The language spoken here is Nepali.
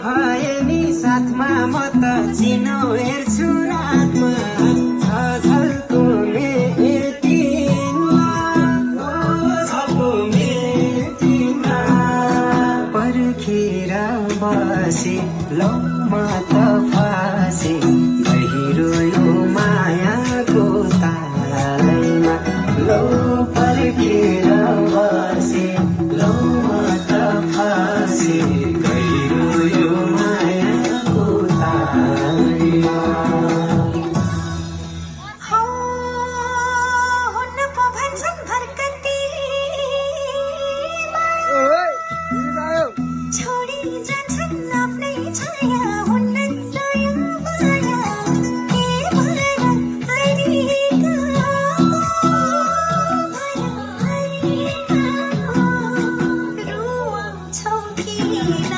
भए नि साथमा म त चिनो हेर्छु रातमा झल्को मेटिमा झल्को मेटिमा पर्खेर बसे लौ म त फासे गहिरो यो मायाको तालैमा लौ पर्खेर बसे लौ म त फासे गहिरो यो मायाको तालैमा हुन्न पो भन्छन् भर्कती छोडी जान्छन् आफ्नै छाया हुन्न दया माया के भएर हरिका रुवाउँछौ किन